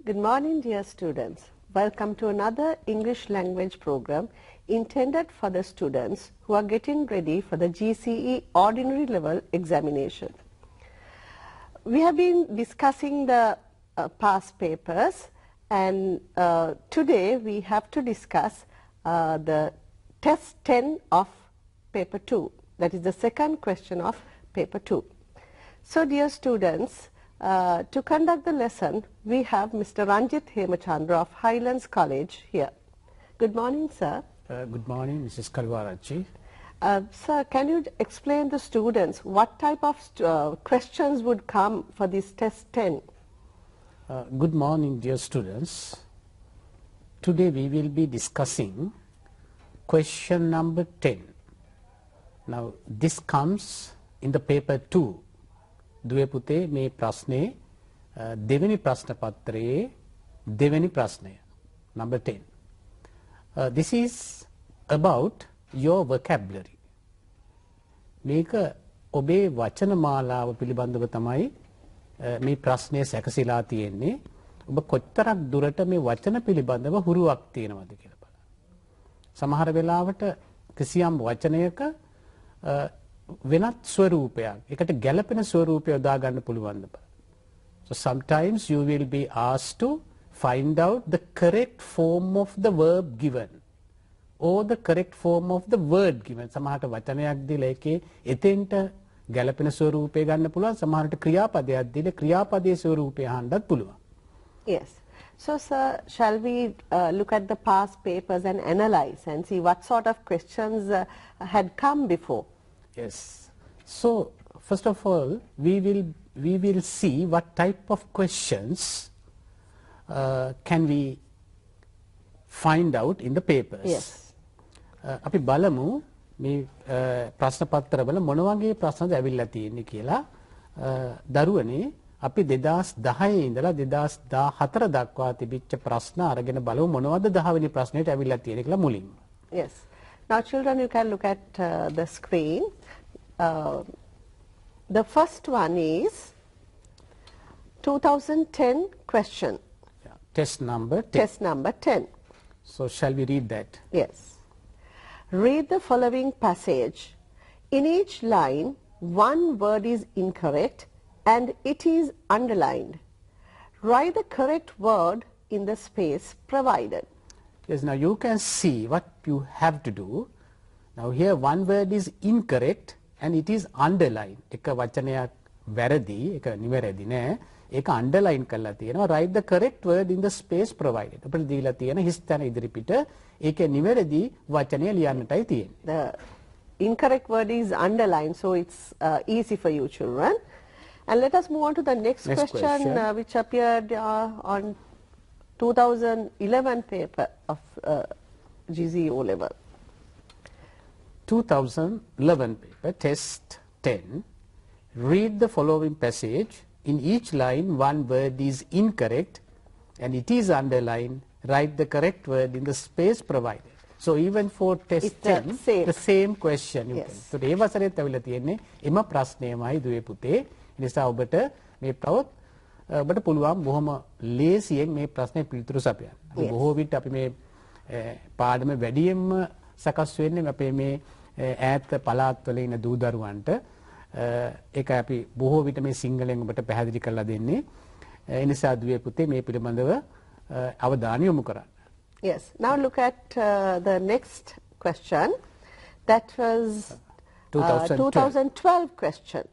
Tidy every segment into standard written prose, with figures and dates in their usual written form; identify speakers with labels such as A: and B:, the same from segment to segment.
A: Good morning, dear students. Welcome to another English language program intended for the students who are getting ready for the GCE ordinary level examination. We have been discussing the past papers, and today we have to discuss the test 10 of paper 2. That is the second question of paper 2. So, dear students, to conduct the lesson, we have Mr. Ranjit Hemachandra of Highlands College here. Good morning, sir.
B: Good morning, Mrs. Kalwarachi.
A: Sir, can you explain to students what type of questions would come for this test 10?
B: Good morning, dear students. Today we will be discussing question number 10. Now, this comes in the paper 2. දුවේ පුතේ මේ ප්‍රශ්නේ දෙවෙනි ප්‍රශ්න පත්‍රයේ දෙවෙනි ප්‍රශ්නය number 10. This is about your vocabulary. මේක ඔබේ වචන මාලාව පිළිබඳව තමයි මේ ප්‍රශ්නය සැකසීලා තියෙන්නේ. ඔබ කොච්චරක් දුරට මේ වචන පිළිබඳව හුරුවක් තියෙනවද කියලා බලන්න. සමහර වෙලාවට කිසියම් වචනයක වෙනත් ස්වරූපයක් එකට ගැළපෙන ස්වරූපය යොදා ගන්න පුළුවන්ද බලන්න. So sometimes you will be asked to find out the correct form of the verb given or the correct form of the word given. සමහරට වචනයක් දීලා ඒකේ එතෙන්ට ගැළපෙන ස්වරූපය ගන්න පුළුවන්. සමහරට ක්‍රියාපදයක් දීලා ක්‍රියාපදයේ ස්වරූපය අහන්නත් පුළුවන්.
A: Yes. So, sir, shall we look at the past papers and analyze and see what sort of questions had come before?
B: Yes. So, first of all, we will see what type of questions can we find out in the papers.
A: Yes.
B: අපි බලමු මේ ප්‍රශ්න පත්‍රවල මොන වගේ ප්‍රශ්නද ඇවිල්ලා තියෙන්නේ කියලා. දරුවනේ අපි 2010 ඉඳලා 2014 දක්වා තිබිච්ච ප්‍රශ්න අරගෙන බලමු මොනවද 10 වෙනි ප්‍රශ්නෙට ඇවිල්ලා තියෙන්නේ කියලා මුලින්ම.
A: Yes. Now, children, you can look at the screen. The first one is 2010 question.
B: Yeah. Test number 10.
A: Test number 10.
B: So, shall we read that?
A: Yes. Read the following passage. In each line, one word is incorrect and it is underlined. Write the correct word in the space provided.
B: Yes, now you can see what you have to do. Now here one word is incorrect and it is underlined. එක වචනයක් වැරදි, එක නිවැරදි නෑ. ඒක underline කරලා තියෙනවා. Write the correct word in the space provided. අපිට දීලා තියෙන හිස් තැන ඉදිරිපිට ඒකේ නිවැරදි වචනය ලියන්නටයි තියෙන්නේ.
A: The incorrect word is underlined, so it's easy for you children. And let us move on to the next question. Which appeared on 2011 paper of GCE O level.
B: 2011 paper, test 10. Read the following passage. In each line, one word is incorrect and it is underlined. Write the correct word in the space provided. So even for test
A: it's
B: 10, the same question. You
A: yes.
B: can. So ඒ වසරේත් ඇවිල්ලා තියෙන්නේ එම ප්‍රශ්නයමයි දුවේ පුතේ. නිසා ඔබට මේ තවත් ඔබට පුළුවන් බොහොම ලේසියෙන් මේ ප්‍රශ්නේ පිළිතුරු සපයන්න. බොහෝ විට අපි මේ පාඩම වැඩියෙන්ම සකස් වෙන්නේ අපේ මේ ඈත පළාත්වල ඉන්න දූ දරුවන්ට. ඒකයි අපි බොහෝ විට මේ සිංහලෙන් ඔබට පැහැදිලි කරලා දෙන්නේ. ඒ නිසා දුවේ පුතේ මේ පිළිබඳව අවධානය යොමු කරන්න.
A: Yes. Now look at the next question. That was 2012 question.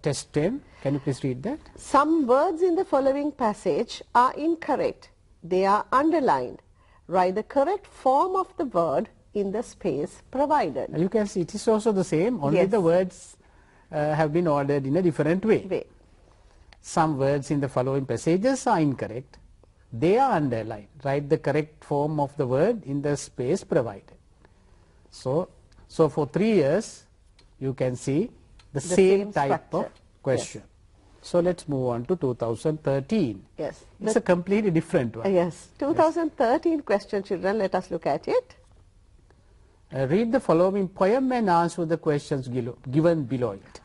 B: Test 10. Can you please read that?
A: Some words in the following passage are incorrect. They are underlined. Write the correct form of the word in the space provided.
B: You can see it is also the same, only
A: yes.
B: the words have been ordered in a different way. Some words in the following passages are incorrect. They are underlined. Write the correct form of the word in the space provided. So for 3 years, you can see the same type
A: structure.
B: of question.
A: Yes.
B: So let's move on to 2013.
A: Yes.
B: It's a completely different one.
A: Yes. 2013 question, children. Let us look at it.
B: Read the following poem and answer the questions given below it.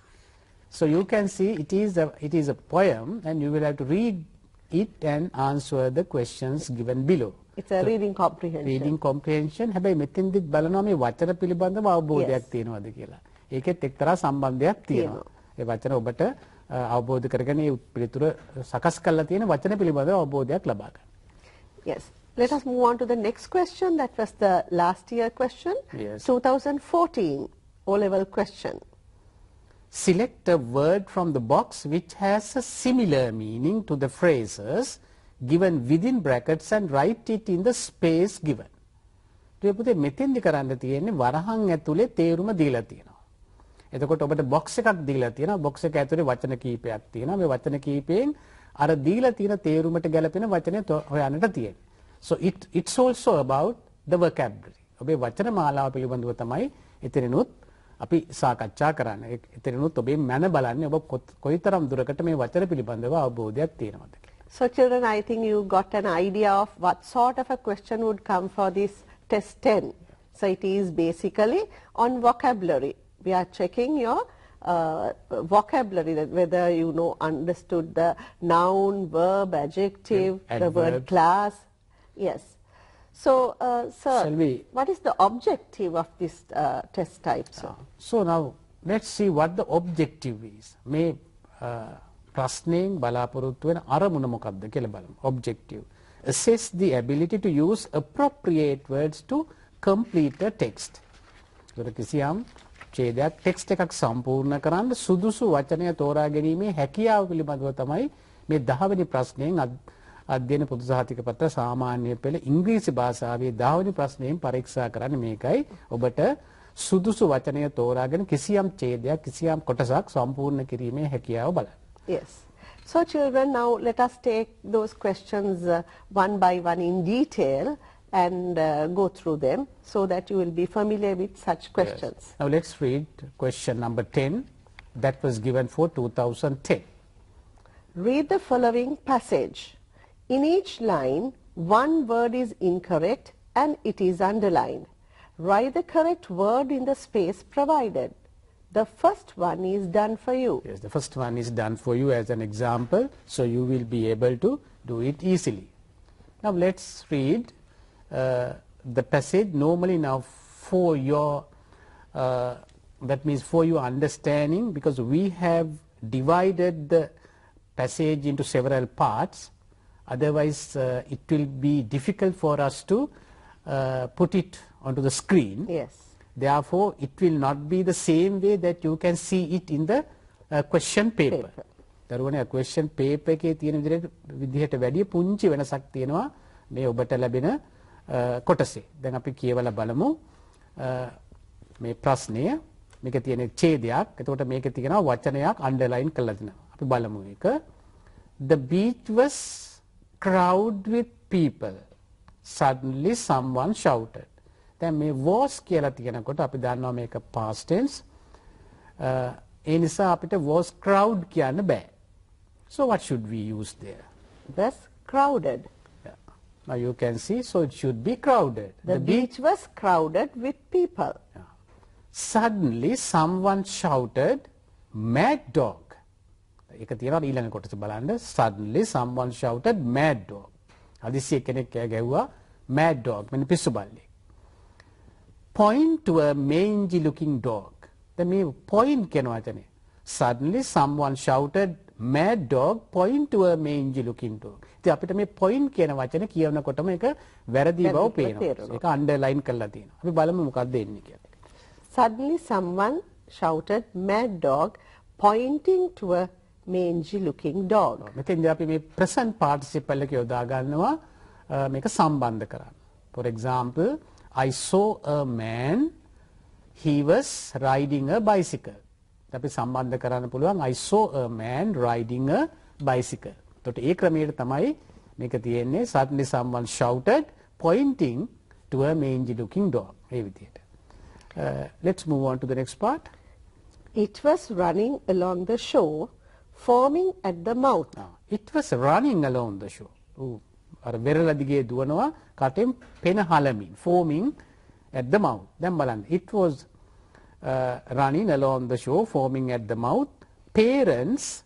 B: So you can see it is a poem, and you will have to read it and answer the questions given below.
A: It's a reading comprehension.
B: Reading comprehension. හැබැයි මෙතෙන්දිත් බලනවා මේ වචන පිළිබඳව අවබෝධයක් තියෙනවද කියලා. ඒකෙත් එක්තරා සම්බන්ධයක් තියෙනවා. ඒ වචන ඔබට අවබෝධ කරගෙන ඒ පිළිතුර සකස් කරලා තියෙන වචන පිළිබඳව අවබෝධයක් ලබා ගන්න.
A: Yes. Let us move on to the next question. That was the last year question.
B: Yes.
A: 2014 O-level question.
B: Select a word from the box which has a similar meaning to the phrases given within brackets and write it in the space given. ඒ පුතේ මෙතෙන්දි කරන්න තියෙන්නේ වරහන් ඇතුලේ තේරුම දීලා තියෙනවා. එතකොට ඔබට box එකක් දීලා තියෙනවා. box එක ඇතුලේ වචන කීපයක් තියෙනවා. මේ වචන කීපයෙන් අර දීලා තියෙන තේරුමට ගැලපෙන වචනේ හොයන්නට තියෙන්නේ. So it's also about the vocabulary. ඔබේ වචන මාලාව පිළිබඳව තමයි එතනනොත් අපි සාකච්ඡා කරන්නේ. එතනනොත් ඔබේ මන බලන්නේ ඔබ කොයිතරම් දුරකට මේ වචන පිළිබඳව අවබෝධයක් තියෙනවද කියලා.
A: So children, I think you got an idea of what sort of a question would come for this test 10. So it is basically on vocabulary. We are checking your vocabulary, that whether you know understood the noun, verb, adjective, the word class. Yes. So, sir, what is the objective of this test type, sir?
B: So now let's see what the objective is. මේ ප්‍රශ්නෙන් බලාපොරොත්තු වෙන අරමුණ මොකක්ද කියලා බලමු. Objective. Assess the ability to use appropriate words to complete a text. ඒකට කිසියම් ඡේදයක් text එකක් සම්පූර්ණ කරන්න සුදුසු වචනය තෝරා ගැනීමේ හැකියාව පිළිබඳව තමයි මේ 10 වෙනි ප්‍රශ්නයෙන් අධ්‍යයන පොදු සහතික පත්‍ර සාමාන්‍ය පෙළ ඉංග්‍රීසි භාෂාවේ 10 වෙනි ප්‍රශ්නයෙන් පරීක්ෂා කරන්නේ මේකයි. ඔබට සුදුසු වචනය තෝරාගෙන කිසියම් ඡේදයක් කිසියම් කොටසක් සම්පූර්ණ කිරීමේ හැකියාව බලන්න.
A: Yes. So children, now let us take those questions one by one in detail and go through them so that you will be familiar with such questions.
B: Yes. Now let's read question number 10 that was given for 2010.
A: Read the following passage. In each line, one word is incorrect and it is underlined. Write the correct word in the space provided. The first one is done for you.
B: Yes, the first one is done for you as an example, so you will be able to do it easily. Now let's read the passage. Normally now for your, that means for your understanding, because we have divided the passage into several parts. Otherwise, it will be difficult for us to put it onto the screen.
A: Yes.
B: Therefore, it will not be the same way that you can see it in the question paper. දරුවනේ question paper එකේ තියෙන විදිහට වැඩි පුංචි වෙනසක් තියෙනවා මේ ඔබට ලැබෙන කොටසේ. දැන් අපි කියවලා බලමු මේ ප්‍රශ්නය. මේක තියෙන ඡේදයක්. එතකොට මේකේ තියෙනවා වචනයක් අන්ඩර්ලයින් කරලා තිනවා. අපි බලමු ඒක. The beach was crowded with people. Suddenly someone shouted. දැන් මේ was කියලා තියෙනකොට අපි දන්නවා මේක past tense. ඒ නිසා අපිට was crowd කියන්න බෑ. So what should we use there?
A: Was crowded.
B: Yeah. Now you can see, so it should be crowded.
A: The beach was crowded with people.
B: Yeah. Suddenly someone shouted, mad dog. ඒක තියෙනවා ඊළඟ කොටස බලන්න. Suddenly someone shouted, mad dog. හදිසියෙ කෙනෙක් ගැව්වා mad dog. මෙන්න පිස්සු බල්ලෙක්. Point to a mangy looking dog. The මේ point කියන වචනේ. Suddenly someone shouted, mad dog, point to a mangy looking dog. ඉතින් අපිට මේ point කියන වචනේ කියනකොටම ඒක වැරදි බව පේනවා. ඒක underline කරලා තියෙනවා. අපි බලමු මොකක්ද එන්නේ කියලා.
A: Suddenly someone shouted, mad dog, pointing to a mangy looking dog.
B: මෙතෙන්දී අපි මේ present participle එක යොදා ගන්නවා මේක සම්බන්ධ කරන්න. For example, I saw a man, he was riding a bicycle. අපි සම්බන්ධ කරන්න පුළුවන් I saw a man riding a bicycle. එතකොට ඒ ක්‍රමයට තමයි මේක තියෙන්නේ. Suddenly someone shouted, pointing to a mangy looking dog. ඒ විදිහට. Let's move on to the next part.
A: It was running along the shore, foaming at the mouth.
B: It was running along the shore. අර වෙරළ දිගේ දුවනවා කටෙන් පෙන හලමින්, foaming at the mouth. දැන් බලන්න. It was running along the shore, foaming at the mouth. Parents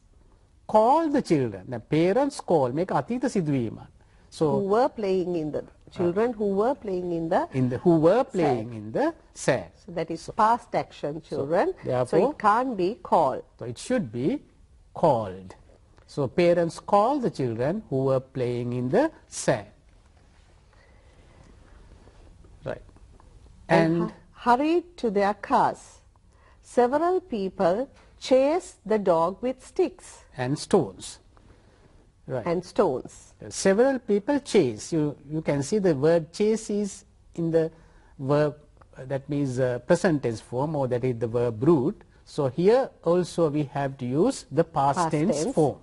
B: call the children. The parents call, make atita sidwima. So
A: who were playing in the children who were playing in the
B: who were playing in the sand.
A: so that is past action children. So
B: therefore,
A: it can't be called.
B: So it should be called. So parents call the children who were playing in the sand. Right. And
A: hurried to their cars. Several people chased the dog with sticks
B: and stones. Right.
A: and stones.
B: Several people chase. You can see the word chase is in the verb, that means present tense form, or that is the verb root. So here also we have to use the past tense form.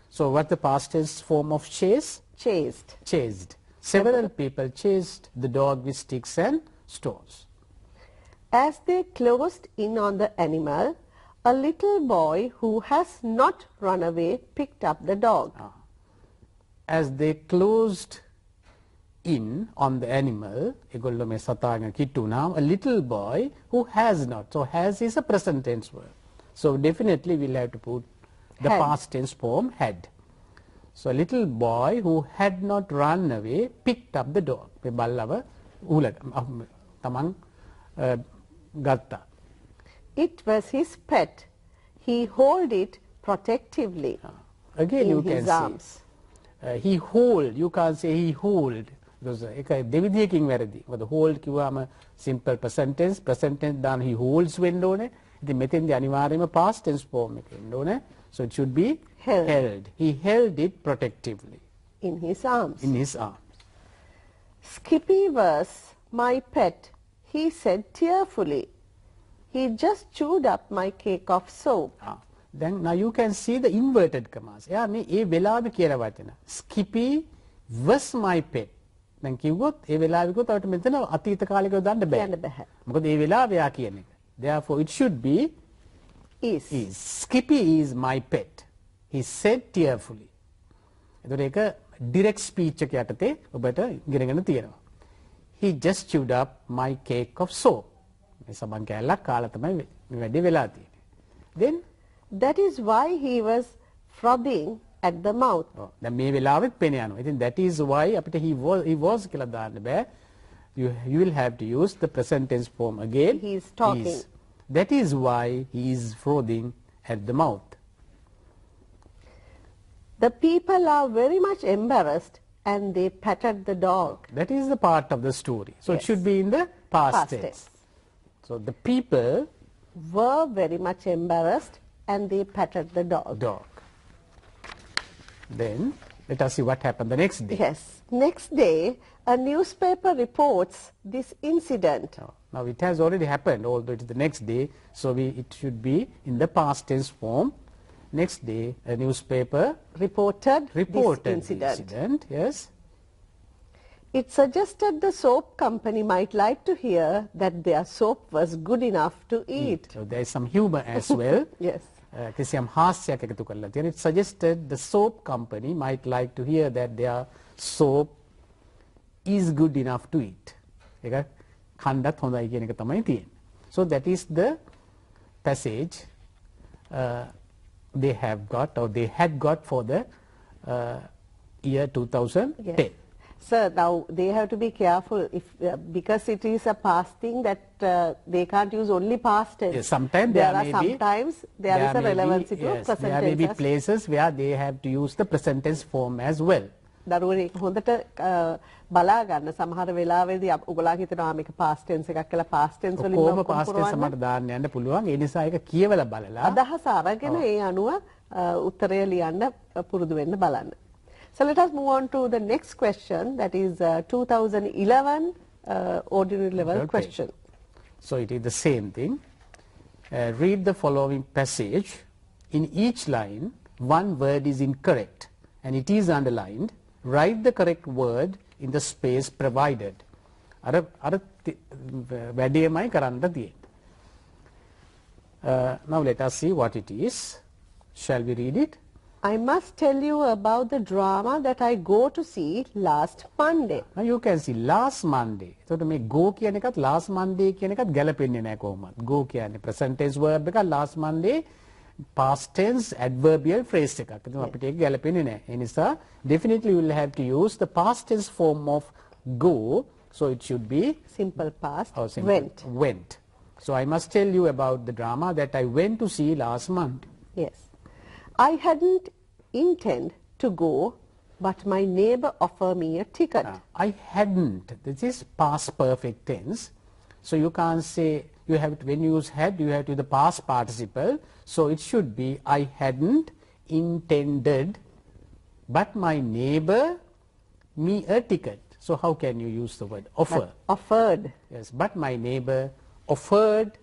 B: So what the past tense form of chase?
A: Chased.
B: Chased. Several people chased the dog with sticks and stones.
A: As they closed in on the animal, a little boy who has not run away picked up the dog.
B: As they closed in on the animal, a little boy who has not. So has is a present tense verb. So definitely we'll have to put the past tense form had. So a little boy who had not run away picked up the dog.
A: It was his pet. He held it protectively
B: Again
A: in
B: you
A: his
B: can
A: arms.
B: say he hold. You can't say he hold. Because දෙවිදියකින් වැරදි. මොකද hold කිව්වම simple present tense දාන he holds වෙන්න ඕනේ. ඉතින් මෙතෙන්දී අනිවාර්යයෙන්ම past tense form එක වෙන්න ඕනේ. So it should be held. He held it protectively
A: In his arms.
B: in his arms.
A: Skippy was my pet, he said tearfully. He just chewed up my cake of soap.
B: Then now you can see the inverted commas. එයා මේ ඒ වෙලාවේ කියලා වචන. Skippy was my pet. දැන් කිව්වොත් ඒ වෙලාවේ කිව්වොත් අපිට මෙතන අතීත කාලයක දාන්න බෑ.
A: කියන්න බෑ.
B: මොකද ඒ වෙලාවේ එයා කියන එක. Therefore it should be
A: Is.
B: Skippy is my pet. He said tearfully. එතකොට ඒක direct speech එක යටතේ ඔබට ඉගෙනගෙන තියෙනවා. He just chewed up my cake of soap. මේ සබන් කෑල්ලක් කාලා තමයි මේ වැඩේ වෙලා තියෙන්නේ. Then
A: That is why he was frothing at the mouth.
B: දැන් මේ වෙලාවෙත් පේන යනවා. ඉතින් that is why අපිට he was කියලා දාන්න බෑ. You will have to use the present tense form again.
A: He is talking.
B: That is why he is frothing at the mouth.
A: The people are very much embarrassed and they patted the dog.
B: That is the part of the story. So it
A: Yes.
B: should be in the past
A: Past
B: tense.
A: tense.
B: So the people
A: Were very much embarrassed and they patted the dog.
B: dog. Then let us see what happened the next day.
A: Yes. Next day, a newspaper reports this incident.
B: Now it has already happened, although it is the next day, so it should be in the past tense form. Next day, a newspaper
A: Reported
B: this
A: the
B: incident. Yes.
A: It suggested the soap company might like to hear that their soap was good enough to eat.
B: So there is some humor as well.
A: Yes.
B: කිසියම් හාස්‍යයක් එකතු කරලා තියෙනවා. It suggested the soap company might like to hear that their soap is good enough to eat. ඒක කණ්ඩත් හොඳයි කියන එක තමයි තියෙන්නේ. So that is the passage they have got or they had got for the year 2010.
A: Yes. Sir, now they have to be careful if because it is a past thing that they can't use only past tense.
B: Yes, sometimes
A: there
B: may be,
A: sometimes there is a relevancy to
B: yes,
A: present
B: there may be
A: tense.
B: places where they have to use the present tense form as well.
A: දරුවනේ හොඳට බලා ගන්න සමහර වෙලාවෙදී ඔයගොල්ලෝ හිතනවා මේක past tense එකක් කියලා past tense වලින්
B: කොහොම past tense සමහරට දාන්න යන්න පුළුවන්. ඒ නිසා ඒක කියවලා බලලා
A: අදහස අරගෙන ඒ අනුව උත්තරය ලියන්න පුරුදු වෙන්න බලන්න. So let us move on to the next question, that is 2011 ordinary level
B: Okay.
A: question.
B: So it is the same thing. Read the following passage. In each line, one word is incorrect and it is underlined. Write the correct word in the space provided. අර වැඩේමයි කරන්න තියෙන්නේ. Now let us see what it is. Shall we read it?
A: I must tell you about the drama that I go to see last Monday.
B: Now you can see last Monday. එතකොට මේ go කියන එකත් last Monday කියන එකත් ගැලපෙන්නේ නැහැ කොහොමද? Go කියන්නේ present tense verb එක last Monday past tense adverbial phrase එකක්. ඒක අපිට ඒක ගැලපෙන්නේ නැහැ. ඒ නිසා definitely we will have to use the past tense form of go. So it should be
A: Simple past.
B: went. Went. So I must tell you about the drama that I went to see last month.
A: Yes. I hadn't intend to go, but my neighbor offered me a ticket.
B: I hadn't. This is past perfect tense. So you can't say, you have to, when you use had, you have to use the past participle. So it should be, I hadn't intended, but my neighbor me a ticket. So how can you use the word offer?
A: But offered.
B: Yes, but my neighbor offered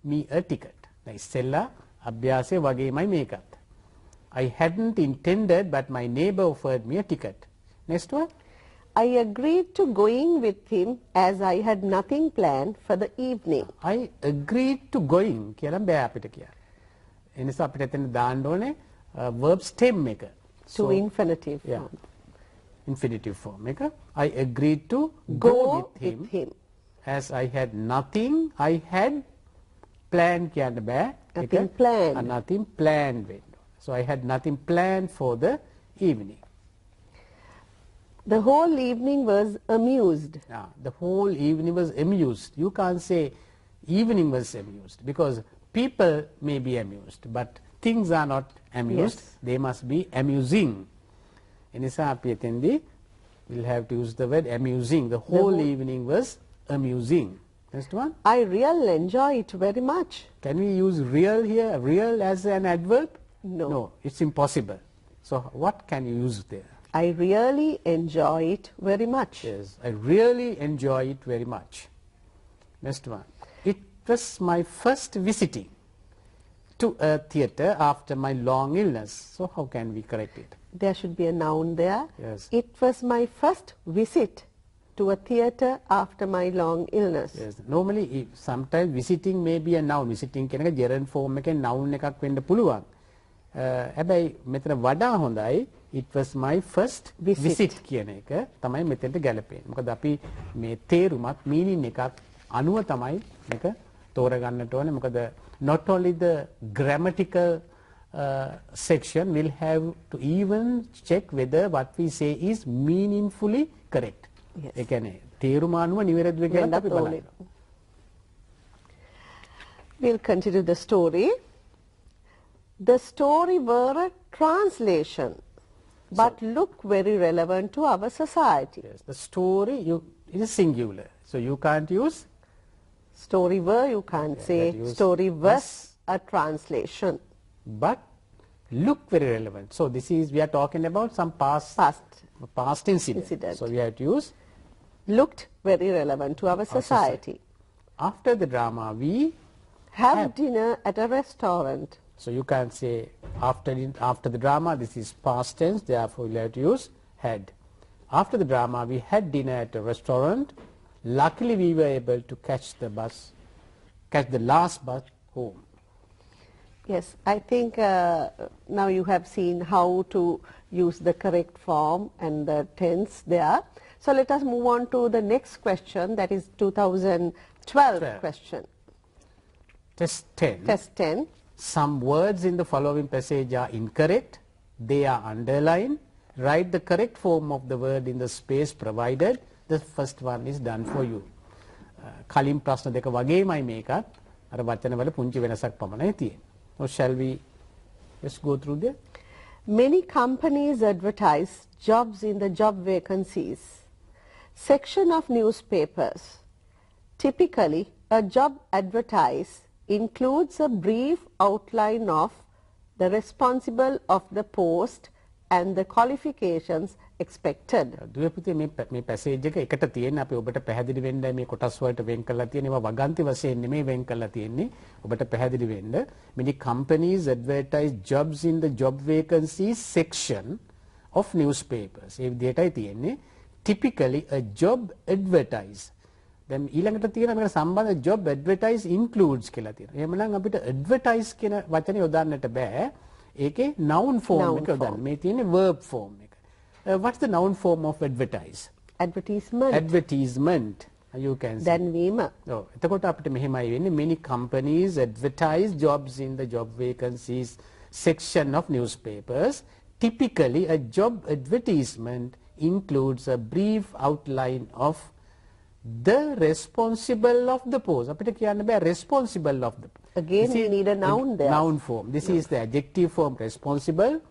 B: me a ticket. ඉස්සෙල්ලා අභ්‍යාසය වගේමයි මේකත්. I hadn't intended, but my neighbor offered me a ticket. Next one.
A: I agreed to going with him as I had nothing planned for the evening.
B: I agreed to going කියලා බෑ අපිට කියන්න. ඒ නිසා අපිට එතන දාන්න ඕනේ verb stem එක.
A: To infinitive
B: yeah,
A: form.
B: infinitive form එක. I agreed to
A: Go
B: with him as I had nothing I had planned කියන්න බෑ.
A: Nothing planned.
B: Nothing planned වෙන්න. So I had nothing planned for the evening.
A: The whole evening was amused.
B: The whole evening was amused. You can't say evening was amused because people may be amused, but things are not amused.
A: Yes.
B: They must be amusing. In Isapi we'll have to use the word amusing. The whole evening was amusing. Next one.
A: I really enjoy it very much.
B: Can we use real here? Real as an adverb?
A: No.
B: No, it's impossible. So what can you use there?
A: I really enjoy it very much.
B: Yes, I really enjoy it very much. Next one. It was my first visiting to a theatre after my long illness. So how can we correct it?
A: There should be a noun there.
B: Yes.
A: It was my first visit to a theatre after my long illness.
B: Yes. Normally, sometimes visiting may be a noun. Visiting කියන එක gerund form එකෙන් noun එකක් වෙන්න පුළුවන්. හැබැයි මෙතන වඩා හොඳයි it was my first visit කියන එක තමයි මෙතෙන්ට ගැලපෙන්නේ. මොකද අපි මේ තේරුමත් meaning එකක් අනුව තමයි මේක තෝරගන්නට ඕනේ. මොකද not only the grammatical section will have to even check whether what we say is meaningfully correct.
A: Yes.
B: ඒ කියන්නේ තේරුම අනුව නිවැරදිව කියලා අපි බලන්න.
A: We'll continue the story. The story were a translation, but look very relevant to our society.
B: Yes, the story it is singular, so you can't use
A: Story were, you can't say story was a translation.
B: but look very relevant. So this is, we are talking about some past incident. So we have to use
A: Looked very relevant to our society.
B: after the drama we
A: Have dinner at a restaurant.
B: So you can say after the drama, this is past tense, therefore we have to use had. After the drama we had dinner at a restaurant. Luckily we were able to catch the last bus home.
A: Yes, I think now you have seen how to use the correct form and the tense there. So let us move on to the next question, that is 2012 question.
B: Test 10.
A: Test 10.
B: Some words in the following passage are incorrect. They are underlined. Write the correct form of the word in the space provided. The first one is done for you. කලින් ප්‍රශ්න දෙක වගේමයි මේකත්. අර වචනවල පුංචි වෙනසක් පමණයි තියෙන්නේ. So shall we just go through there?
A: Many companies advertise jobs in the job vacancies section of newspapers. Typically, a job advertise includes a brief outline of the responsible of the post and the qualifications expected.
B: දුවේ පුතේ මේ passage එක එකට තියෙන අපි ඔබට පැහැදිලි වෙන්න මේ කොටස් වලට වෙන් කරලා තියෙනවා වගන්ති වශයෙන් නෙමෙයි වෙන් කරලා තියෙන්නේ ඔබට පැහැදිලි වෙන්න many companies advertise jobs in the job vacancies section of newspapers. ඒ විදිහටයි තියෙන්නේ. Typically a job advertise. දැන් ඊළඟට තියෙන මේකට සම්බන්ධ job advertise includes කියලා තියෙනවා. එහෙමනම් අපිට advertise කියන වචනේ යොදන්නට බෑ. ඒකේ noun form එක යොදන්න. මේ තියෙන්නේ verb form එක. What's the noun form of advertise?
A: Advertisement.
B: Advertisement. You can see.
A: දැන්වීම.
B: Oh, එතකොට අපිට මෙහෙමයි වෙන්නේ, many companies advertise jobs in the job vacancies section of newspapers. Typically, a job advertisement includes a brief outline of the responsible of the post. අපිට කියන්න බෑ responsible of the post.
A: Again,
B: This
A: we
B: is
A: need a noun there.
B: Noun form. This is the adjective form responsible.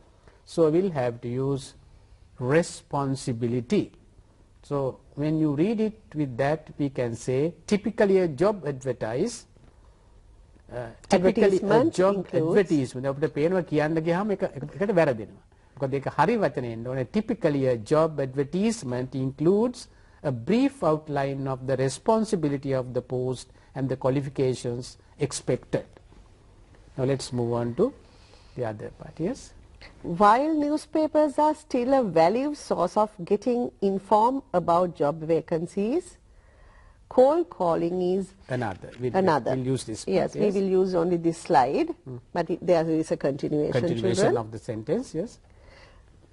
B: So we'll have to use responsibility. So when you read it with that, we can say typically a job advertise. Typically a
A: Advertisement
B: job
A: includes-
B: advertisement. අපිට පේනවා කියන්න ගියාම එකට වැරදෙනවා. මොකද ඒක හරි වචනේ එන්න ඕනේ. Typically a job advertisement includes a brief outline of the responsibility of the post and the qualifications expected. Now let's move on to the other part. Yes.
A: While newspapers are still a valued source of getting informed about job vacancies, cold calling is
B: Another.
A: another.
B: We'll use this part,
A: Yes, we will use only this slide, but there is a continuation,
B: continuation
A: children.
B: of the sentence. Yes.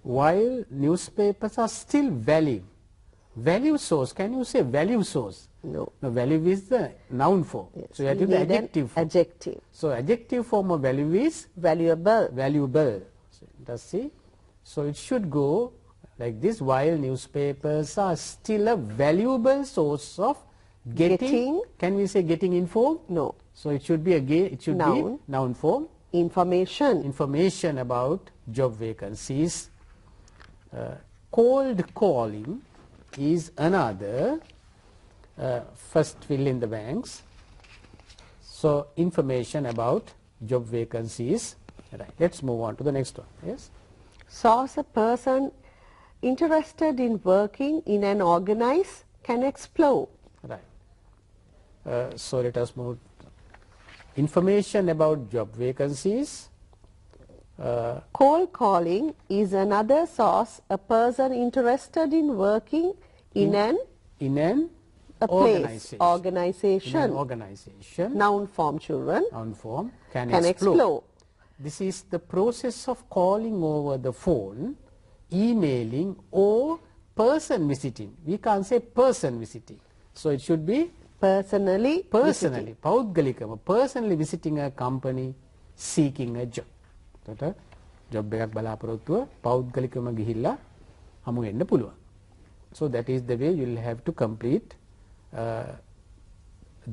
B: While newspapers are still value source. Can you say value source?
A: No.
B: No, value is the noun form.
A: Yes,
B: So you have
A: we
B: to use the
A: need an
B: adjective form.
A: adjective.
B: So adjective form of value is
A: Valuable.
B: valuable. So, does see? So it should go like this: while newspapers are still a valuable source of getting. Can we say getting informed?
A: No.
B: So it should be again. It should
A: Noun.
B: be noun form.
A: Information.
B: Information about job vacancies. Cold calling is another. First fill in the blanks. So information about job vacancies. Right. Let's move on to the next one. Yes.
A: Source a person interested in working in an organized can explore.
B: Right. So let us move. Information about job vacancies.
A: Cold calling is another source a person interested in working in an a place,
B: organization. In
A: organization.
B: an organization.
A: Noun form, children.
B: Noun form can
A: Can explore.
B: This is the process of calling over the phone, emailing or person visiting. We can't say person visiting. So it should be
A: Personally.
B: personally, පෞද්ගලිකව, personally visiting a company seeking a job. එතකොට job එකක් බලාපොරොත්තුව පෞද්ගලිකවම ගිහිල්ලා හමු වෙන්න පුළුවන්. So that is the way you will have to complete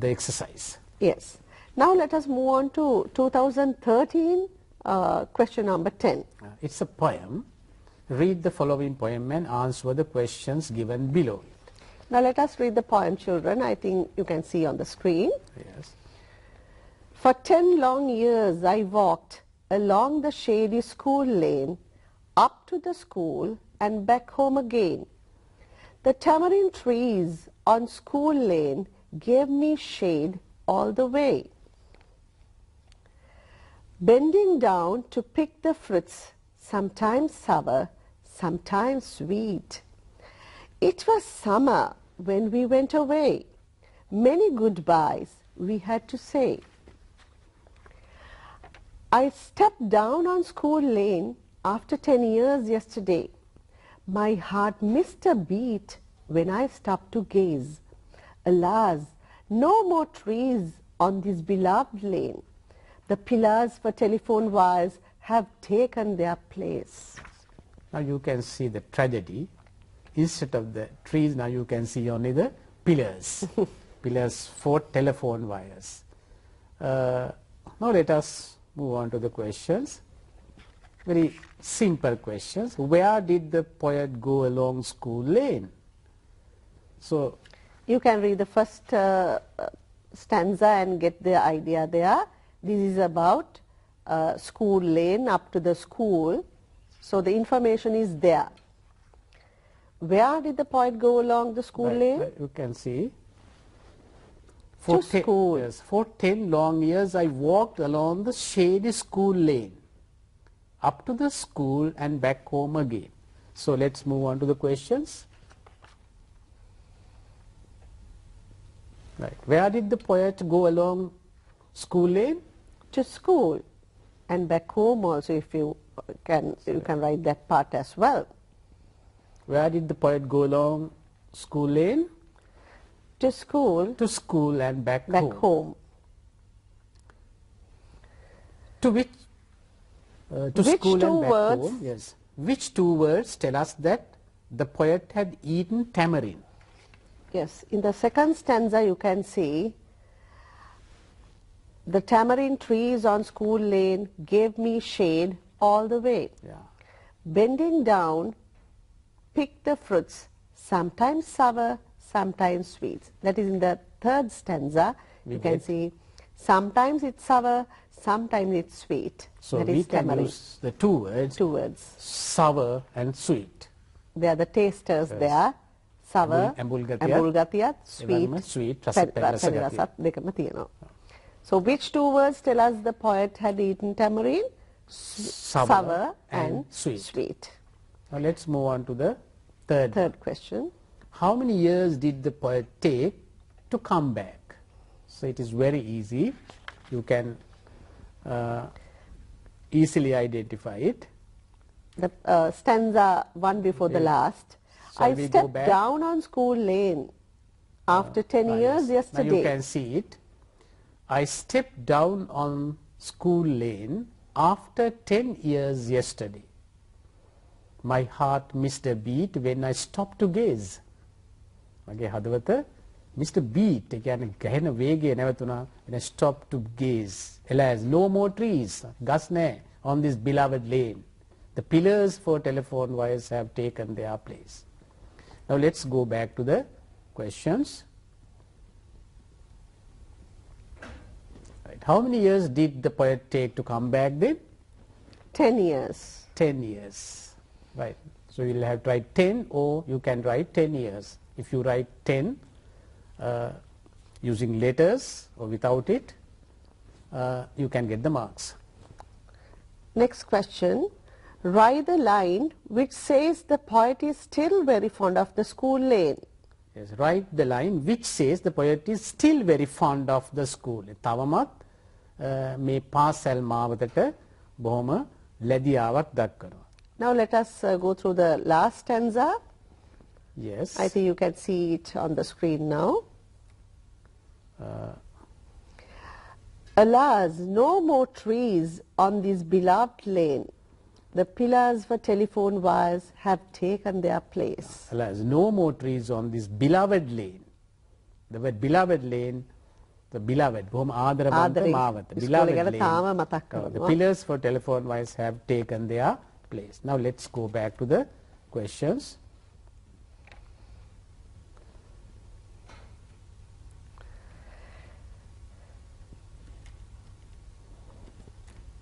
B: the exercise.
A: Yes. Now let us move on to 2013 question number 10.
B: It's a poem. Read the following poem and answer the questions given below it.
A: Now let us read the poem, children. I think you can see on the screen.
B: Yes.
A: For 10 long years I walked along the shady school lane, up to the school and back home again. The tamarind trees on school lane gave me shade all the way. Bending down to pick the fruits, sometimes sour, sometimes sweet. It was summer when we went away. Many goodbyes we had to say. I stepped down on school lane after 10 years yesterday. My heart missed a beat when I stopped to gaze. Alas, no more trees on this beloved lane. The pillars for telephone wires have taken their place.
B: Now you can see the tragedy. Instead of the trees, now you can see only the pillars. Pillars for telephone wires. Now let us move on to the questions. Very simple questions. Where did the poet go along school lane? So
A: You can read the first stanza and get the idea there. This is about school lane up to the school. So the information is there. Where did the poet go along the school lane?
B: you can see.
A: To school.
B: Yes, for 10 long years I walked along the shady school lane, up to the school and back home again. So let's move on to the questions. Right. Where did the poet go along school lane?
A: To school and back home also, if you can write that part as well.
B: Where did the poet go along school lane?
A: to school,
B: and back
A: home.
B: To which to
A: Which
B: school
A: two
B: and back
A: words?
B: home. Yes. Which two words tell us that the poet had eaten tamarind?
A: Yes, in the second stanza you can see, the tamarind trees on school lane gave me shade all the way.
B: Yeah.
A: Bending down, pick the fruits, sometimes sour, sometimes sweet. That is in the third stanza.
B: We
A: You can
B: get-
A: see sometimes it's sour, sometimes it's sweet.
B: So
A: that
B: we
A: is
B: can
A: tamarind.
B: use the two words,
A: Two words.
B: sour and sweet.
A: They are the tasters there. Sour,
B: Ambul gatiya,
A: ambul sweet,
B: එවැනිම sweet, රස පැණි රස ගතිය.
A: දෙකම තියෙනවා. So which two words tell us the poet had eaten tamarind? Sour and sweet.
B: Now let's move on to the third.
A: Question.
B: How many years did the poet take to come back? So it is very easy. You can easily identify it.
A: The stanza one before the last.
B: Shall
A: I
B: we go
A: stepped
B: back?
A: down on school lane after 10 years
B: Yes. Now you
A: yesterday.
B: can see it. I stepped down on school lane after 10 years yesterday. My heart missed a beat when I stopped to gaze. මගේ හදවත Mr. Beat, ඒ කියන්නේ ගැහෙන වේගය නැවතුණා when I stopped to gaze. Alas, no more trees, ගස් නැහැ on this beloved lane. The pillars for telephone wires have taken their place. Now let's go back to the questions. Right. How many years did the poet take to come back then?
A: 10 years.
B: 10 years. Right. So you'll have to write 10 or you can write 10 years. If you write 10 using letters or without it, you can get the marks.
A: Next question. Write the line which says the poet is still very fond of the school lane.
B: Yes, write the line which says the poet is still very fond of the school. තවමත් මේ පාසල් මාවතට බොහොම ලැබියාවක් දක්වනවා.
A: Now let us go through the last stanza.
B: Yes.
A: I think you can see it on the screen now. Alas, no more trees on this beloved lane. The pillars for telephone wires have taken their place.
B: Alas, no more trees on this beloved lane. The word beloved lane, the beloved, බොහොම ආදරවන්ත
A: ආදරේ.
B: මාවත.
A: ඉස්කෝලේ
B: Beloved
A: ගැන තාම
B: lane.
A: මතක්
B: The
A: කරනවා.
B: pillars for telephone wires have taken their place. Now let's go back to the questions.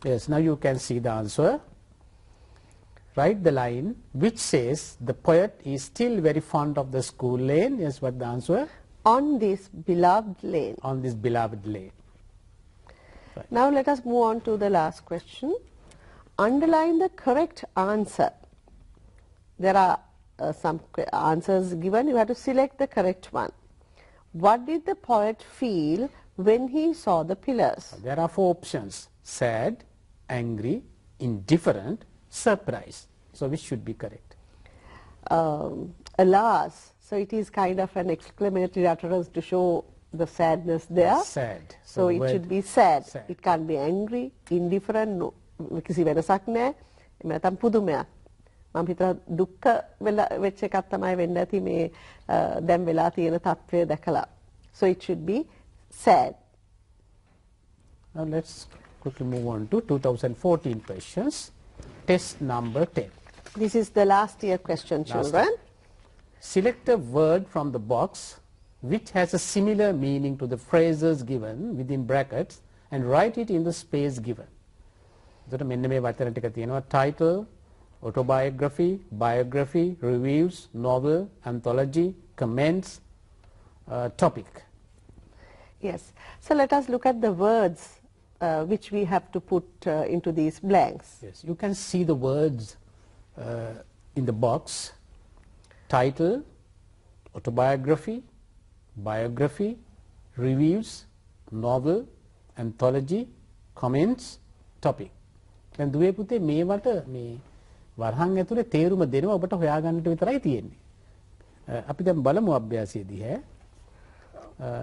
B: Yes, now you can see the answer. Write the line which says the poet is still very fond of the school lane. Yes, what the answer?
A: On this beloved lane.
B: On this beloved lane.
A: Now let us move on to the last question. Underline the correct answer. There are some answers given. You have to select the correct one. What did the poet feel when he saw the pillars?
B: There are 4 options: sad, angry, indifferent, surprised. So which should be correct?
A: Alas. So it is kind of an exclamatory utterance to show the sadness there.
B: Sad.
A: So
B: the
A: it
B: word
A: should be sad.
B: sad.
A: It can't be angry, indifferent, no, කිසි වෙනසක් නැහැ. එහෙම නැත්නම් පුදුමයක්. මම හිතලා දුක්ඛ වෙච්ච එකක් තමයි වෙන්න ඇති මේ දැන් වෙලා තියෙන තත්ත්වය දැකලා. So it should be sad.
B: Now let's quickly move on to 2014 questions. Test number 10.
A: This is the last year question, children.
B: Select a word from the box which has a similar meaning to the phrases given within brackets and write it in the space given. එතකොට මෙන්න මේ වචන ටික තියෙනවා: title, autobiography, biography, reviews, novel, anthology, comments, topic.
A: Yes. So let us look at the words which we have to put into these blanks.
B: Yes, you can see the words in the box: title, autobiography, biography, reviews, novel, anthology, comments, topic. දැන් දුවේ පුතේ මේවට මේ වරහන් ඇතුලේ තේරුම දෙනවා ඔබට හොයාගන්නට විතරයි තියෙන්නේ. අපි දැන් බලමු අභ්‍යාසයේදී හැ.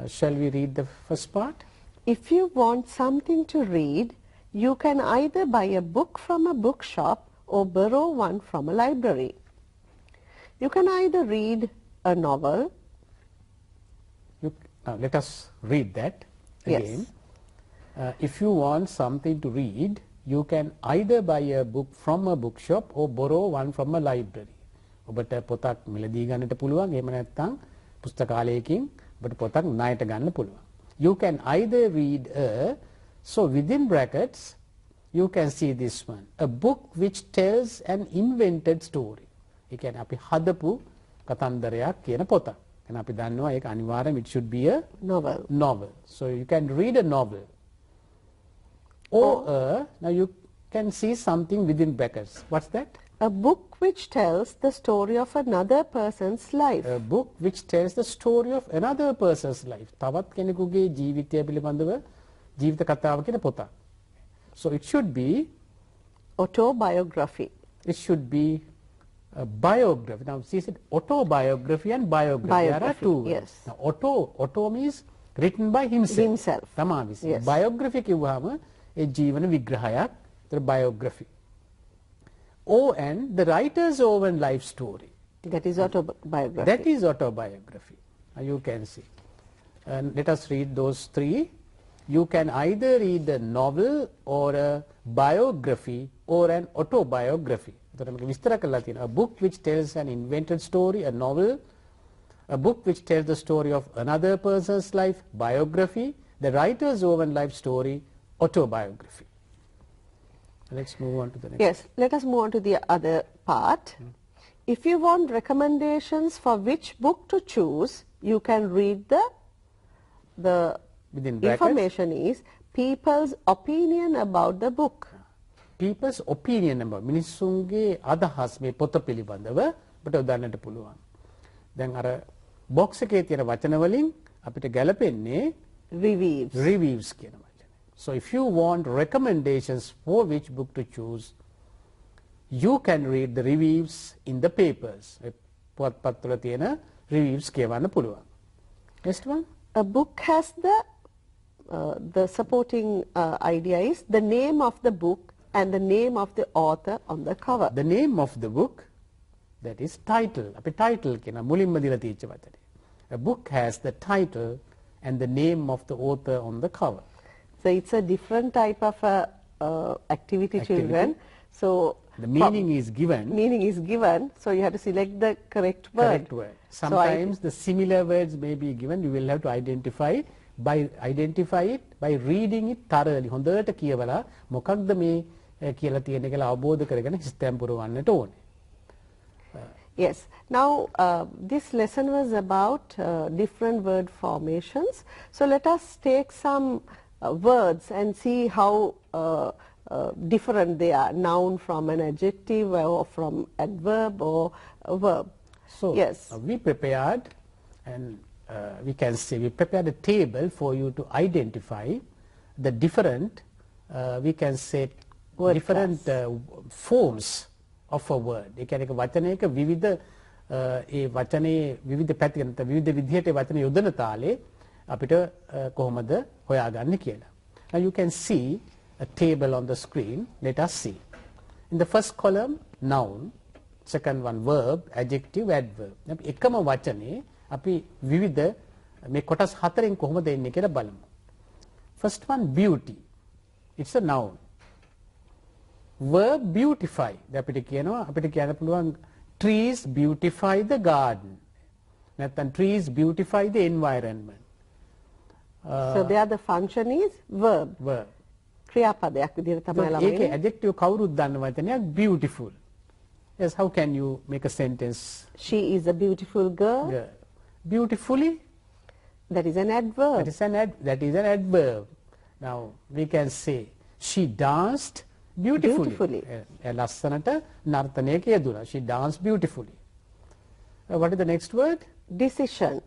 B: Shall we read the first part?
A: If you want something to read, you can either buy a book from a bookshop or borrow one from a library. You can either read a novel.
B: Let us read that again.
A: Yes.
B: If you want something to read, you can either buy a book from a bookshop or borrow one from a library. ඔබට පොතක් මිලදී ගන්නට පුළුවන්. එහෙම නැත්නම් පුස්තකාලයකින් ඔබට පොතක් ණයට ගන්න පුළුවන්. You can either read so within brackets you can see this one, a book which tells an invented story. ඒ කියන්නේ අපි හදපු කතන්දරයක් කියන පොතක්. එහෙනම් අපි දන්නවා ඒක අනිවාර්යයෙන් it should be a novel. So you can read a novel. Or now you can see something within brackets. What's that?
A: A book which tells the story of another person's life.
B: A book which tells the story of another person's life. තවත් කෙනෙකුගේ ජීවිතය පිළිබඳව ජීවිත කතාව කියන පොතක්. So it should be
A: autobiography.
B: It should be a biography. Now she said autobiography and biography. There are two.
A: Yes.
B: Now auto means written by himself. තමයි.
A: Yes.
B: Biography කිව්වහම ඒ ජීවන විග්‍රහයක්. The biography. And the writer's own life story.
A: That is autobiography.
B: That is autobiography. You can see. And let us read those three. You can either read a novel or a biography or an autobiography. A book which tells an invented story, a novel, a book which tells the story of another person's life, biography, the writer's own life story, autobiography. Let's move on to the next.
A: Yes, let us move on to the other part. If you want recommendations for which book to choose, you can read the
B: Within brackets,
A: information is people's opinion about the book.
B: People's opinion about මිනිස්සුන්ගේ අදහස් මේ පොත පිළිබඳව අපිට උදාන්නට පුළුවන්. දැන් අර box එකේ තියෙන වචන වලින් අපිට ගැලපෙන්නේ reviews කියන වචනේ. So if you want recommendations for which book to choose, you can read the reviews in the papers. පුවත්පත් වල තියෙන reviews කියවන්න පුළුවන්. Next one.
A: A book has the supporting idea is the name of the book and the name of the author on the cover.
B: The name of the book, that is title. අපි title කියන මුලින්ම දීලා තියෙච්ච වචනේ. A book has the title and the name of the author on the cover.
A: So it's a different type of activity, children. So
B: the meaning is given.
A: Meaning is given. So you have to select the correct word.
B: Correct word. Sometimes the similar words may be given. You will have to identify it by reading it thoroughly. හොඳට කියවලා මොකක්ද මේ කියලා තියෙන කියලා අවබෝධ කරගෙන හිතෙන් පුරවන්නට ඕනේ.
A: Yes. Now this lesson was about different word formations. So let us take some words and see how different they are. Noun from an adjective or from adverb or a verb.
B: So
A: yes.
B: We prepared and we can say we prepared a table for you to identify the different we can say
A: word
B: different forms of a word. ඒ කියන්නේ වචනයක විවිධ ඒ වචනේ විවිධ පැතිකඩ විවිධ විදිහට වචන යොදන තාලේ අපිට කොහොමද හොයාගන්නේ කියලා. Now you can see a table on the screen. Let us see. In the first column, noun. Second one, verb, adjective, adverb. එකම වචනේ අපි විවිධ මේ කොටස් හතරෙන් කොහොමද එන්නේ කියලා බලමු. First one, beauty. It's a noun. Verb, beautify. අපිට කියන්න පුළුවන් trees beautify the garden. නැත්නම් trees beautify the environment.
A: So there the function is verb. ක්‍රියාපදයක් විදිහට තමයි ළමයි.
B: ඒකේ adjective කවුරුත් දන්න වචනයක් beautiful. Yes, how can you make a sentence?
A: She is a beautiful girl.
B: Yeah. Beautifully?
A: That is an adverb.
B: That is an adverb. Now we can say she danced beautifully. ලස්සනට නර්තනයක යෙදුණා. She danced beautifully. What is the next word?
A: Decision.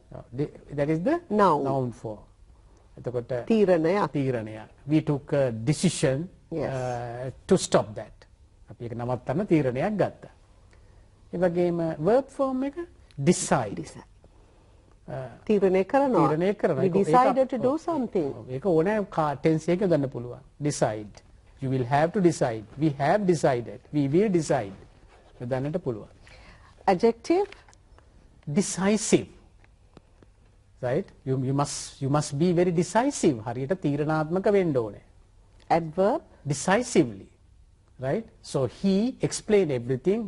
B: That is the noun form. එතකොට තීරණයක්. We took a decision to stop that. අපි ඒක නවත්තන්න තීරණයක් ගත්තා. ඒ වගේම verb form එක decide.
A: තීරණය කරනවා.
B: තීරණය කරනවා.
A: We
B: ඒක-
A: decided to
B: ඒක-
A: do something.
B: ඒක ඕනෑ tense එකක යොදන්න පුළුවන්. decide. You will have to decide. We have decided. We will decide. යොදන්නට පුළුවන්.
A: Adjective,
B: decisive. Right? You must be very decisive. හරියට තීරණාත්මක වෙන්න ඕනේ.
A: adverb,
B: Decisively. Right? So he explained everything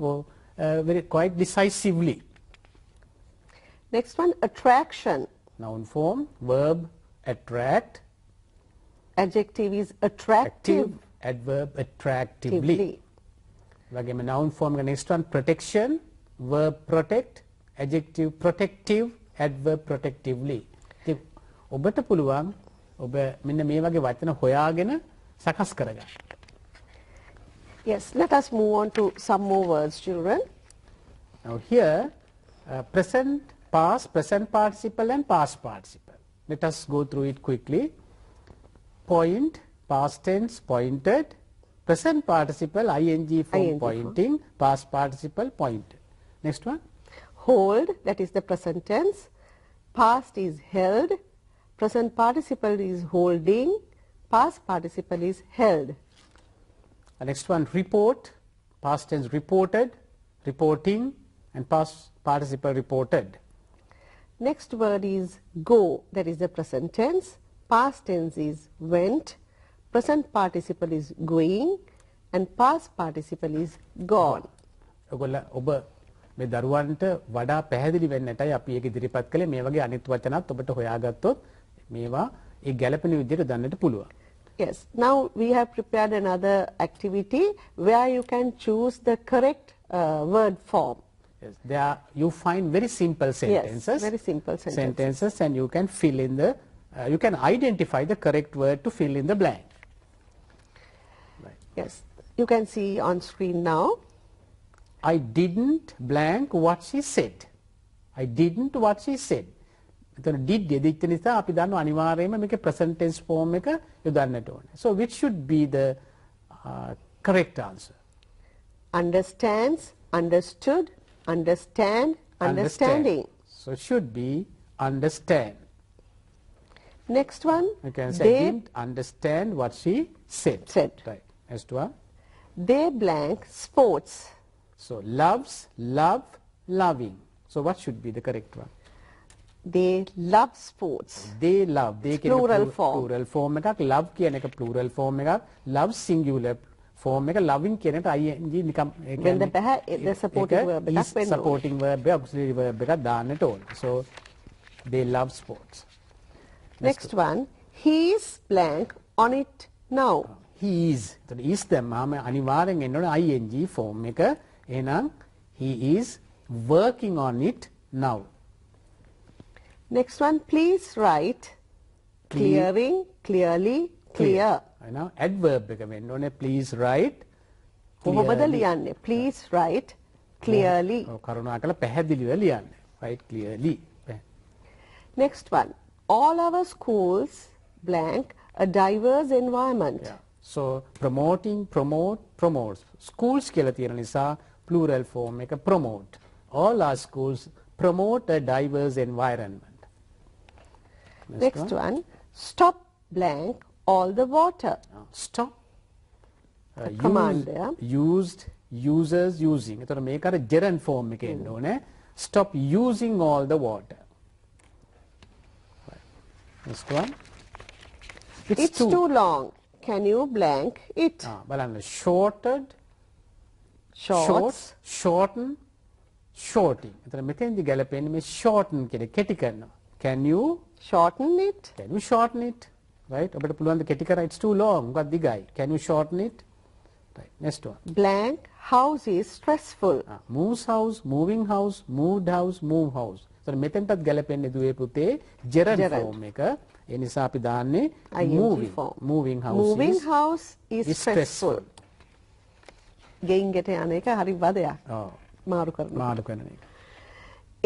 B: very quite decisively.
A: next one, attraction.
B: Noun form, verb, attract,
A: Adjective is attractive.
B: adverb, attractively. වගේම noun form එක next one, protection, verb, protect, adjective, protective, adverb, protectively. ඉතින් ඔබට පුළුවන් ඔබ මෙන්න මේ වගේ වචන හොයාගෙන සකස් කරගන්න.
A: Yes, let us move on to some more words, children.
B: Now here, present, past, present participle and past participle. Let us go through it quickly. Point, past tense, pointed. Present participle, ing form,
A: ING form.
B: pointing. Past participle, pointed. Next one.
A: Hold, that is the present tense. Past is held. Present participle is holding. Past participle is held.
B: Next one, report. Past tense, reported, reporting, and past participle, reported.
A: Next word is go, that is the present tense. Past tense is went. Present participle is going. And past participle is gone.
B: ඔබ මේ දරුවන්ට වඩා පැහැදිලි වෙන්නටයි අපි ඒක ඉදිරිපත් කළේ. මේ වගේ අනිත් වචනත් ඔබට හොයාගත්තොත් මේවා ඒ ගැළපෙන විදිහට දන්නට පුළුවන්.
A: Yes, now we have prepared another activity where you can choose the correct word form.
B: Yes, you find very simple sentences.
A: Yes, very simple sentences.
B: And you can fill in the, you can identify the correct word to fill in the blank. Right.
A: Yes, you can see on screen now.
B: I didn't blank what she said. I didn't what she said. එතන did දෙදිච්ච නිසා අපි දන්නවා අනිවාර්යයෙන්ම මේකේ present tense form එක යොදන්නට ඕනේ. So which should be the correct answer?
A: Understands, understood, understand, understanding.
B: So it should be understand.
A: Next one,
B: You can say I didn't understand what she said. Right. Next one.
A: they blank sports.
B: So loves, love, loving. So what should be the correct one?
A: They love sports.
B: They love. They කියන
A: Plural form.
B: Plural form එකක්. Love කියන එක plural form එකක්. Love singular form එක. Loving කියන එක ing නිකම් ඒ
A: When the the supporting verb එකක්
B: is
A: වෙන්න ඕනේ.
B: supporting verb auxiliary verb එකක් දාන්නට ඕනේ. So they love sports.
A: Next one, he's blank on it now.
B: He is. එතකොට is දැම්මාම අනිවාර්යෙන් එන්න ඕනේ ing form එක. එහෙනම් he is working on it now.
A: Next one, please write clearing, clearly, clear.
B: Now adverb එක වෙන්න ඕනේ please write.
A: කොහොමද ලියන්නේ? Please write clearly.
B: කරුණාකරලා පැහැදිලිව ලියන්න. Write clearly.
A: Next one, all our schools blank a diverse environment.
B: Yeah. So promoting, promotes. Schools කියලා තියෙන නිසා plural form එක promote. All our schools promote a diverse environment.
A: Next one, stop blank all the water.
B: Stop.
A: command there.
B: Used, users, using. එතකොට මේක අර gerund form එකේ එන්න ඕනේ. Stop using all the water. Right. Next one.
A: It's too long. Can you blank it?
B: බලන්න shorted,
A: Shorts.
B: shorten, shorting. එතන මෙතෙන්දි ගැලපෙන්නේ මේ shorten කියන කෙටි කරනවා. Can you
A: Shorten it.
B: shorten it? Right? ඔබට පුළුවන් ද කෙටි කරා it's too long. මොකක්ද දිගයි. Can you shorten it? Right. Next one.
A: Blank house is stressful.
B: Moves house, moving house, moved house, move house. එතන මෙතෙන්ටත් ගැලපෙන්නේ දුවේ පුතේ gerund form එක. ඒ නිසා අපි දාන්නේ
A: ing
B: moving.
A: form.
B: Moving house
A: Moving
B: is
A: house is stressful.
B: stressful.
A: ගෙයින් ගෙට යන එක හරි වදයක්.
B: ඔව්.
A: මාරු කරනවා.
B: මාඩු කරන එක.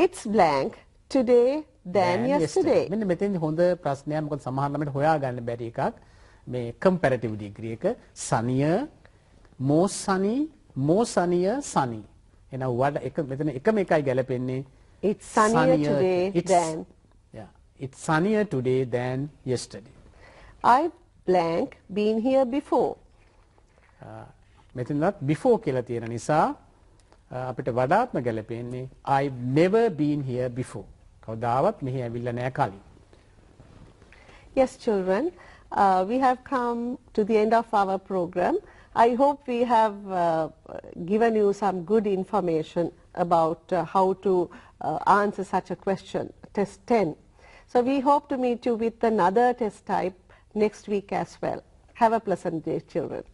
A: It's blank today than yesterday.
B: මෙන්න මෙතෙන්දි හොඳ ප්‍රශ්නයක් මොකද සමහර ළමයට හොයාගන්න බැරි එකක් මේ comparative degree එක sunnier, more sunnier, sunny. එහෙනම් වඩා එක මෙතන එකම එකයි ගැලපෙන්නේ
A: It's sunnier today
B: it's
A: than
B: It's sunnier today than yesterday.
A: I blank been here before.
B: මෙතනත් before කියලා තියෙන නිසා අපිට වඩාත්ම ගැලපෙන්නේ I've never been here before. කවදාවත් මෙහි ඇවිල්ලා නැහැ කලින්.
A: Yes, children, we have come to the end of our program. I hope we have given you some good information about how to answer such a question, test 10. So we hope to meet you with another test type next week as well. Have a pleasant day, children.